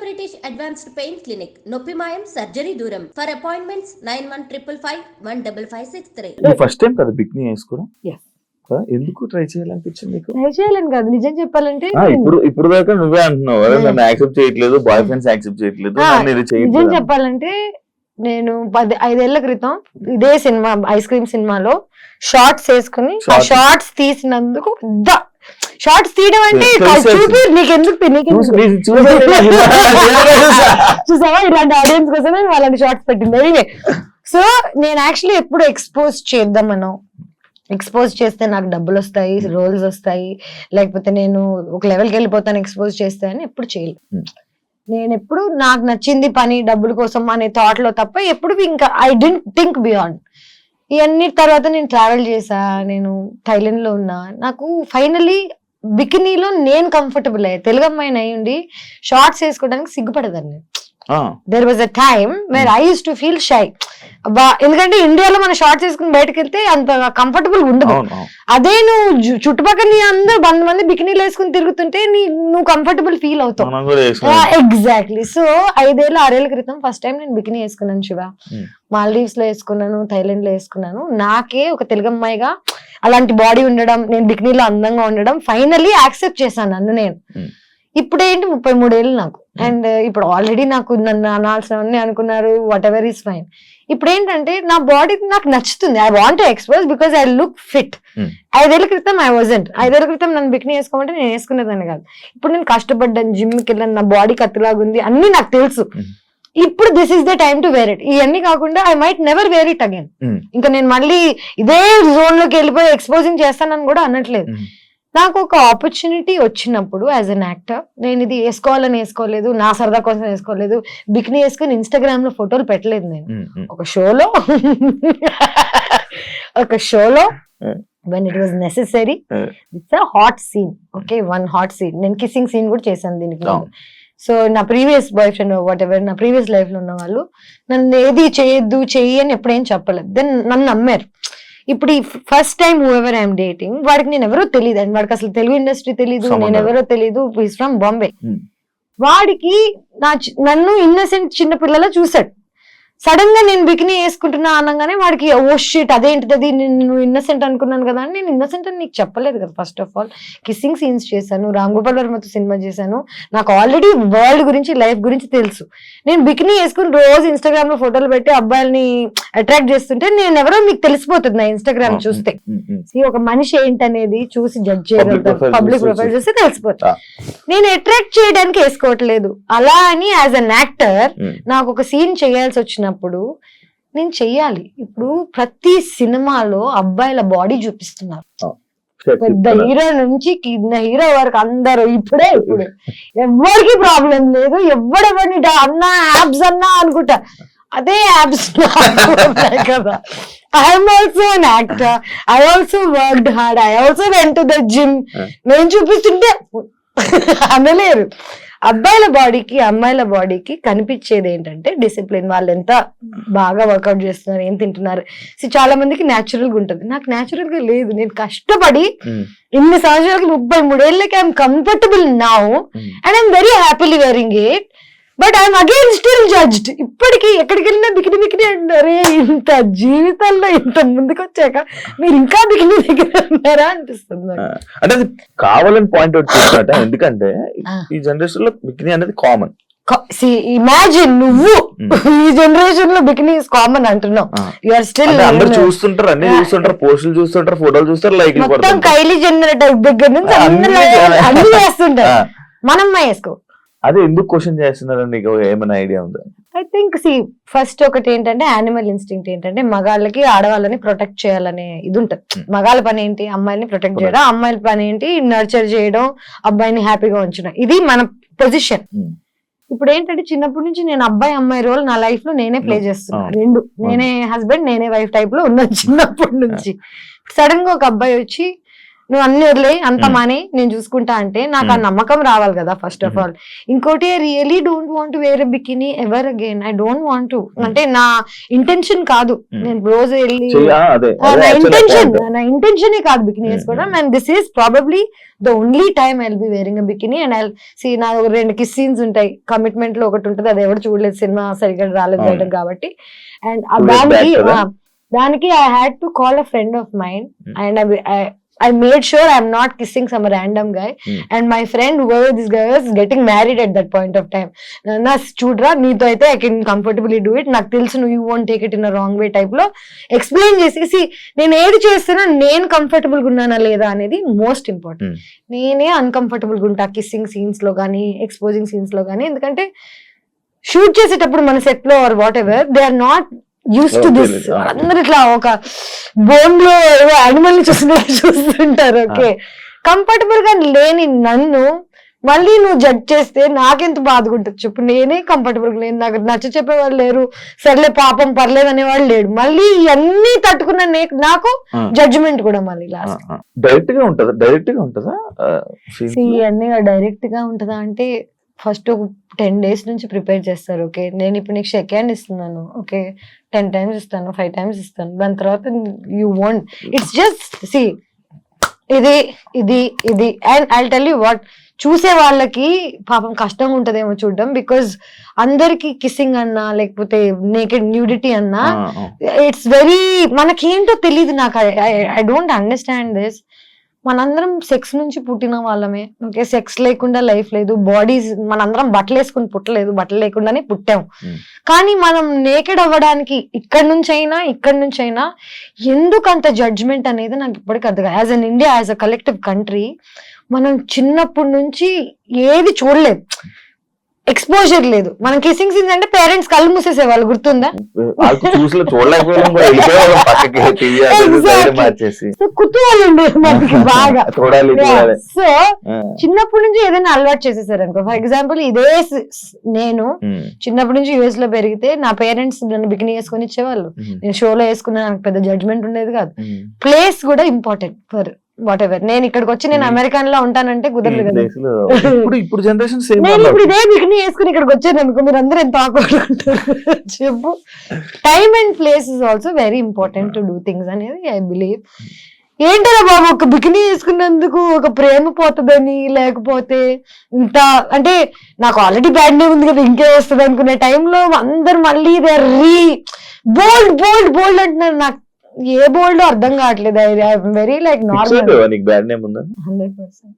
British advanced pain clinic, నొప్పి మాయం, surgery దూరం. For appointments 91555563. ఫస్ట్ టైం కదా బిక్నీ వేసుకోవడం? Yes. ఎందుకు ట్రై చేయాలనిపించింది నీకు? ట్రై చేయాలని కాదు, నిజం చెప్పాలంటే ఇప్పుడు దాకా నువ్వే అంటున్నావు నన్ను యాక్సెప్ట్ చేయట్లేదు, బాయ్ ఫ్రెండ్స్ యాక్సెప్ట్ చేయట్లేదు, నిజం చెప్పాలంటే నేను 5 ఏళ్ల క్రితం ఇదే సినిమా ఐస్ క్రీమ్ సినిమాలో షార్ట్స్ వేసుకుని ఆ షార్ట్స్ తీసినందుకు షార్ట్స్ తీయడం అంటే చూపి నీకెందుకు చూసావా ఇలాంటి ఆడియన్స్ కోసమే అలాంటి షార్ట్స్ పెట్టింది. సో నేను యాక్చువల్లీ ఎప్పుడు ఎక్స్పోజ్ చేద్దామనో, ఎక్స్పోజ్ చేస్తే నాకు డబ్బులు వస్తాయి, రోల్స్ వస్తాయి, లేకపోతే నేను ఒక లెవెల్కి వెళ్ళిపోతాను ఎక్స్పోజ్ చేస్తే అని ఎప్పుడు చేయలేదు. నేను ఎప్పుడు నాకు నచ్చింది పని డబ్బుల కోసం అనే థాట్ లో తప్ప ఎప్పుడు ఇంకా ఐ డెంట్ థింక్ బియాండ్. ఇవన్నీ తర్వాత నేను ట్రావెల్ చేసా, నేను థైలాండ్ లో ఉన్నా, నాకు ఫైనలీ బికినీలో నేను కంఫర్టబుల్ అయ్యా. తెలుగు అమ్మాయిని అయి ఉండి షార్ట్స్ వేసుకోవడానికి సిగ్గుపడదాన్ని. There was a time where I used to feel shy. ఎందుకంటే ఇండియాలో మన షార్ట్స్ వేసుకుని బయటకు వెళ్తే అంత కంఫర్టబుల్ ఉండదు. అదే నువ్వు చుట్టుపక్కల నీ అందరు 100 మంది బికినీలు వేసుకుని తిరుగుతుంటే నువ్వు కంఫర్టబుల్ ఫీల్ అవుతావు. ఎగ్జాక్ట్లీ. సో 5-6 ఏళ్ల క్రితం ఫస్ట్ టైం నేను బికినీ వేసుకున్నాను శివ. మాల్దీవ్స్ లో వేసుకున్నాను, థైలాండ్ లో వేసుకున్నాను. నాకే ఒక తెలుగు అమ్మాయిగా అలాంటి బాడీ ఉండడం, నేను బికినీలో అందంగా ఉండడం ఫైనల్లీ యాక్సెప్ట్ చేశాను నన్ను నేను. ఇప్పుడు ఏంటి 33 ఏళ్ళు నాకు, అండ్ ఇప్పుడు ఆల్రెడీ నాకు నన్ను అనాల్సినవన్నీ అనుకున్నారు, వాట్ ఎవర్ ఈస్ ఫైన్. ఇప్పుడు ఏంటంటే నా బాడీ నాకు నచ్చుతుంది. I want to expose because I look fit. 5 ఏళ్ల క్రితం ఐ వాజంట్. 5 ఏళ్ల క్రితం నన్ను బికినీ వేసుకోమంటే నేను వేసుకునేదాన్ని కాదు. ఇప్పుడు నేను కష్టపడ్డాను, జిమ్కి వెళ్ళాను, నా బాడీ కత్తిలాగుంది, అన్ని నాకు తెలుసు. ఇప్పుడు this is the time to wear it. ఇవన్నీ కాకుండా I might never wear it again. ఇంకా నేను మళ్ళీ ఇదే జోన్ లోకి వెళ్ళిపోయి ఎక్స్పోజింగ్ చేస్తానని కూడా అనట్లేదు. నాకు ఒక ఆపర్చునిటీ వచ్చినప్పుడు యాజ్ అన్ యాక్టర్ నేను ఇది వేసుకోవాలని వేసుకోలేదు, నా సరదా కోసం వేసుకోలేదు. బికినీ వేసుకుని ఇన్స్టాగ్రామ్ లో ఫోటోలు పెట్టలేదు నేను. ఒక షోలో when it was necessary, it's a hot scene, okay, one hot scene. నేను కిస్సింగ్ సీన్ కూడా చేశాను దీనికి. సో నా previous boy friend what ever, నా ప్రీవియస్ లైఫ్ లో ఉన్న వాళ్ళు నన్ను ఏది చేయొద్దు చెయ్యి అని ఎప్పుడేం చెప్పలేదు. దెన్ నన్ను నమ్మారు. ఇప్పుడు ఈ first time ever I'm dating వాడికి నేను ఎవరో తెలియదు, అండ్ వాడికి అసలు తెలుగు ఇండస్ట్రీ తెలీదు, నేను ఎవరో తెలీదు. Is from Bombay. వాడికి నన్ను ఇన్నసెంట్ చిన్న పిల్లలా చూసాడు. సడన్ గా నేను బికినీ వేసుకుంటున్నా అనగానే వాడికి ఓ షిట్ అదేంటిది, అది నేను ఇన్నసెంట్ అనుకున్నాను కదా అని. నేను ఇన్నసెంట్ అని నీకు చెప్పలేదు కదా. First of all kissing scenes చేశాను, రామ్ గోపాల్ వర్మతో సినిమా చేశాను, నాకు ఆల్రెడీ వరల్డ్ గురించి లైఫ్ గురించి తెలుసు. నేను బికినీ వేసుకుని రోజు ఇన్స్టాగ్రామ్ లో ఫోటోలు పెట్టి అబ్బాయిల్ని అట్రాక్ట్ చేస్తుంటే నేను ఎవరో మీకు తెలిసిపోతుంది నా ఇన్స్టాగ్రామ్ చూస్తే. ఒక మనిషి ఏంటనేది చూసి జడ్జ్ చేయగలుగుతారు, పబ్లిక్ ప్రొఫైల్ చూస్తే తెలిసిపోతుంది. నేను అట్రాక్ట్ చేయడానికి వేసుకోవట్లేదు. అలా అని యాజ్ అన్ యాక్టర్ నాకు ఒక సీన్ చేయాల్సి వచ్చినప్పుడు నేను చెయ్యాలి. ఇప్పుడు ప్రతి సినిమాలో అబ్బాయిల బాడీ చూపిస్తున్నారు, పెద్ద హీరో నుంచి కింద హీరో వరకు అందరూ. ఇప్పుడు ఎవరికి ప్రాబ్లం లేదు, ఎవడెవరిని అన్నా యాబ్స్ అన్నా అనుకుంటా, అదే యాబ్స్ కదా. I'm also an actor, I also worked hard, I also went to the gym. నేను చూపిస్తుంటే అనలేరు. అబ్బాయిల బాడీకి అమ్మాయిల బాడీకి కనిపించేది ఏంటంటే డిసిప్లిన్. వాళ్ళు ఎంత బాగా వర్కౌట్ చేస్తున్నారు, ఏం తింటున్నారు. చాలా మందికి న్యాచురల్ గా ఉంటుంది, నాకు న్యాచురల్ గా లేదు. నేను కష్టపడి ఇన్ని సంవత్సరాలకి 33 ఏళ్ళకి I'm comfortable now and I'm very happily wearing it. But I'm again still judged. ఇప్పటికీ ఎక్కడికి వెళ్ళినా బికినీ బికినీ అంటారే. ఇంత జీవితంలో ఇంత ముందుకు వచ్చాక మీరు ఇంకా బికినీ దగ్గర ఉన్నారా అనిపిస్తుంది. అంటే అది కావాలని పాయింట్ అవుట్ చేసినట్ట. ఎందుకంటే ఈ జనరేషన్ లో బికినీ అనేది కామన్. ఇమాజిన్ నువ్వు ఈ జనరేషన్ లో బికినీ ఇస్ కామన్ అంటున్నావు. యూఆర్ స్టిల్ అందరూ చూస్తుంటారు, అన్ని చూస్తుంటారు, పోస్టులు చూస్తుంటారు, ఫోటోలు చూస్తారు, లైక్ మొత్తం కైలీ జెన్నర్ దగ్గర నుంచి అన్ని వేస్తుంటారు. మనం వేసుకో. అదే ఎందుకు క్వశ్చన్ చేస్తున్నారు, నీకు ఏమైనా ఐడియా ఉందా? ఐ థింక్ ఫస్ట్ ఒకటి ఏంటంటే యానిమల్ ఇన్స్టింక్ట్ ఏంటంటే మగాళ్ళకి ఆడవాళ్ళని ప్రొటెక్ట్ చేయాలనే ఇది ఉంటది. మగాళ్ళ పని ఏంటి, అమ్మాయిని ప్రొటెక్ట్ చేయడం, అమ్మాయిల పని ఏంటి నర్చర్ చేయడం, అబ్బాయిని హ్యాపీగా ఉంచడం. ఇది మన పొజిషన్. ఇప్పుడు ఏంటంటే చిన్నప్పటి నుంచి నేను అబ్బాయి అమ్మాయి రోల్ నా లైఫ్ లో నేనే ప్లే చేస్తున్నా. రెండు, నేనే హస్బెండ్ నేనే వైఫ్ టైప్ లో ఉన్నాను చిన్నప్పటి నుంచి. సడన్ గా ఒక అబ్బాయి వచ్చి నువ్వు అన్ని వదిలే అంత మానే నేను చూసుకుంటా అంటే నాకు ఆ నమ్మకం రావాలి కదా ఫస్ట్ ఆఫ్ ఆల్. ఇంకోటి I really don't want wear bikini ever again. I don't want to, అంటే నా ఇంటెన్షన్ కాదు నేను రోజు వెళ్ళి, నా ఇంటెన్షన్ కాదు బికినీ వేసుకోవడం. And this is probably the only time I will be wearing a bikini. And I see నా 2 కిస్ సీన్స్ ఉంటాయి, కమిట్మెంట్ లో ఒకటి ఉంటుంది, అది ఎవరు చూడలేదు, సినిమా సరిగ్గా రాలేదు బయటకు కాబట్టి. అండ్ దానికి I had to call a friend of mind and I made sure I'm not kissing some random guy. And my friend, whoever this guy was, getting married at that point of time. Na chudra neeto aithe I can comfortably do it. నాకు తెలుసు you won't take it in a wrong way type లో explain చేసి నేను ఏది చేస్తున్నా నేను comfortable గా ఉన్నానా లేదా అనేది మోస్ట్ ఇంపార్టెంట్. నేనే అన్కంఫర్టబుల్ గా ఉంటా కిస్సింగ్ సీన్స్ లో కానీ ఎక్స్పోజింగ్ సీన్స్ లో కానీ, ఎందుకంటే షూట్ చేసేటప్పుడు మన సెట్ లో or whatever they are not use to this. అందరు ఇట్లా ఒక బోన్ లో యానిమల్ ని చూస్తుంటారు. ఓకే, కంఫర్టబుల్ గా లేని నన్ను మళ్ళీ నువ్వు జడ్జ్ చేస్తే నాకెంత బాధగుంటుంది చెప్పు. నేనే కంఫర్టబుల్ గా లేను, నాకు నచ్చ చెప్పేవాళ్ళు లేరు, సర్లే పాపం పర్లేదు అనేవాళ్ళు లేడు, మళ్ళీ ఇవన్నీ తట్టుకున్న నాకు జడ్జిమెంట్ కూడా మళ్ళీ లాస్ట్. డైరెక్ట్ గా ఉంటుందా ఇవన్నీ డైరెక్ట్ గా ఉంటుందా అంటే ఫస్ట్ 10 days నుంచి ప్రిపేర్ చేస్తారు. ఓకే, నేను ఇప్పుడు నీకు షేక్ హ్యాండ్ ఇస్తున్నాను, ఓకే 10 times ఇస్తాను, 5 times ఇస్తాను, దాని తర్వాత you want it's just see ఇది ఇది ఇది. And I tell you what, చూసే వాళ్ళకి పాపం కష్టంగా ఉంటదేమో చూడడం, బికాజ్ అందరికి కిస్సింగ్ అన్నా లేకపోతే నేకెడ్ న్యూడిటీ అన్నా ఇట్స్ వెరీ, మనకేంటో తెలియదు. నాకు ఐ డోంట్ అండర్స్టాండ్ దిస్. మనందరం సెక్స్ నుంచి పుట్టిన వాళ్ళమే, ఓకే, సెక్స్ లేకుండా లైఫ్ లేదు. బాడీస్ మనందరం బట్టలు వేసుకుని పుట్టలేదు, బట్టలు లేకుండానే పుట్టాం. కానీ మనం నేకెడ్ అవ్వడానికి ఇక్కడి నుంచి అయినా ఎందుకు అంత జడ్జ్మెంట్ అనేది నాకు ఇప్పటికీ అర్థం కాదు. As an India, as a collective country, మనం చిన్నప్పటి నుంచి ఏది చూడలేదు, ఎక్స్పోజర్ లేదు. మనం కిస్సింగ్ సీన్స్ అంటే పేరెంట్స్ కళ్ళు మూసేసేవాళ్ళు, గుర్తుందా? కుతూహలం ఉండేది మనకి బాగా. సో చిన్నప్పటి నుంచి ఏదైనా అలవాటు చేసేసారు అనుకో. ఫర్ ఎగ్జాంపుల్ ఇదే నేను చిన్నప్పటి నుంచి యుఎస్ లో పెరిగితే నా పేరెంట్స్ నన్ను బికినీ వేసుకొని ఇచ్చేవాళ్ళు, నేను షోలో వేసుకున్నా, నాకు పెద్ద జడ్జ్మెంట్ ఉండేది కాదు. ప్లేస్ కూడా ఇంపార్టెంట్ ఫర్ వాట్ ఎవర్. నేను ఇక్కడికి వచ్చి నేను అమెరికన్ లో ఉంటానంటే కుదరదు కదా. నేను ఇప్పుడు ఇదే బికినీ వేసుకుని ఇక్కడికి వచ్చాను అనుకో, మీరు అందరూ ఎంత ఆడుకుంటారు చెప్పు. Time and place is also very important to do things అనేది ఐ బిలీవ్. ఏంటరా బాబు ఒక బికినీ వేసుకున్నందుకు ఒక ప్రేమ పోతుందని, లేకపోతే ఇంత అంటే నాకు ఆల్రెడీ బ్యాడ్ నేమ్ ఉంది కదా ఇంకే వస్తుంది అనుకునే టైంలో అందరు మళ్ళీ బోల్డ్ బోల్డ్ బోల్డ్ అంటున్నారు. నాకు ఏ బోల్డ్ అర్థం కావట్లేదు. Very like normal. 100%.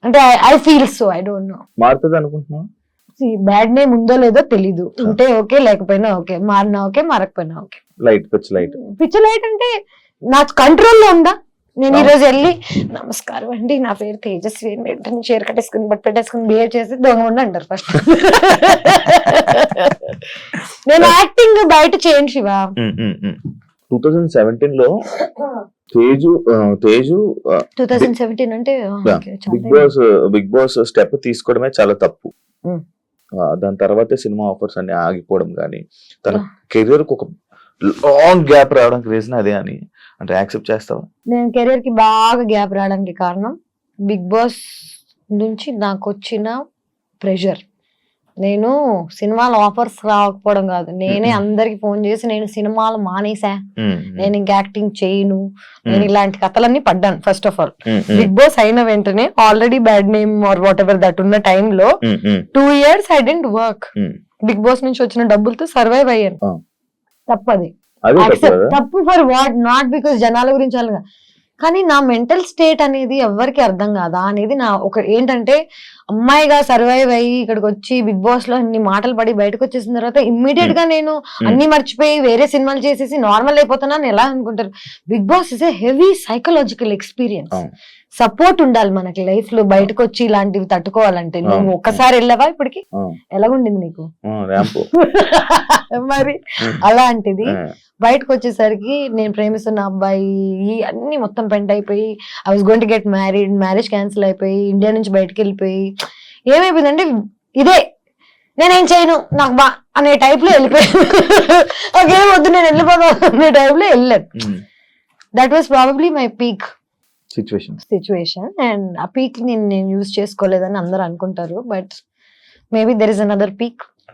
అంటే I feel so, I don't know. మారుతుంది అనుకుంటున్నా. బ్యాడ్ నేమ్ ఉందో లేదో తెలీదు, ఉంటే ఓకే, లేకపోయినా ఓకే, మారినా ఓకే, మారకపోయినా ఓకే. పిచ్చి లైట్ అంటే నా కంట్రోల్లో ఉందా? నేను ఈ రోజు వెళ్ళి నమస్కారం అండి, నా పేరు తేజస్వి, వెంటనే చీర కట్టేసుకుని బట్ పెట్టేసుకుని బిహేవ్ చేసి దొంగ ఉండి అంటారు ఫస్ట్. నేను యాక్టింగ్ బయట చేయండి శివ. 2017 లో తేజు 2017 అంటే బిగ్ బాస్ స్టెప్ తీసుకోవడమే చాలా తప్పు. దాని తర్వాత సినిమా ఆఫర్స్ అన్ని ఆగిపోవడం కానీ, తన కెరీర్ కు ఒక లాంగ్ గ్యాప్ రావడానికి రీజన్ అదే అని అంటే యాక్సెప్ట్ చేస్తావా? నేను కెరీర్ కి బాగా గ్యాప్ రావడానికి కారణం బిగ్ బాస్ నుంచి నాకు వచ్చిన ప్రెషర్. నేను సినిమాల ఆఫర్స్ రాకపోవడం కాదు, నేనే అందరికి ఫోన్ చేసి నేను సినిమాలు మానేసా, నేను ఇంక యాక్టింగ్ చేయను, నేను ఇలాంటి కథలన్నీ పడ్డాను. First of all Bigg Boss అయిన వెంటనే already bad name or whatever that ఉన్న టైంలో 2 years I didn't work. Bigg Boss నుంచి వచ్చిన డబ్బులతో సర్వైవ్ అయ్యాను. తప్పది, తప్పు ఫర్ వాట్, నాట్ బికాస్ జనాల గురించి అలాగా, కానీ నా మెంటల్ స్టేట్ అనేది ఎవరికి అర్థం కాదా అనేది నా ఒక ఏంటంటే, అమ్మాయిగా సర్వైవ్ అయ్యి ఇక్కడికి వచ్చి బిగ్ బాస్ లో అన్ని మాటలు పడి బయటకు వచ్చేసిన తర్వాత ఇమ్మీడియట్ గా నేను అన్ని మర్చిపోయి వేరే సినిమాలు చేసేసి నార్మల్ అయిపోతున్నాను ఎలా అనుకుంటారు? Bigg Boss is a heavy psychological experience. Support ఉండాలి మనకి లైఫ్ లో, బయటకు వచ్చి ఇలాంటివి తట్టుకోవాలంటే. నువ్వు ఒక్కసారి వెళ్ళావా ఇప్పటికి? ఎలాగుండింది నీకు? మరి అలాంటిది బయటకు వచ్చేసరికి నేను ప్రేమిస్తున్న అబ్బాయి అన్ని మొత్తం పెంట్ అయిపోయి, I was going to get married, marriage cancel అయిపోయి, ఇండియా నుంచి బయటకు వెళ్ళిపోయి ఏమైపోయిందంటే ఇదే నేనేం చేయను నాకు బా అనే టైప్ లో వెళ్ళిపోయాను. ఓకేం వద్దు నేను వెళ్ళిపోతాను అనే టైప్ లో వెళ్ళాను. That was probably my peak. Situation. And ఆ పీక్ నేను యూజ్ చేసుకోలేదని అందరూ అనుకుంటారు, but maybe there is another peak.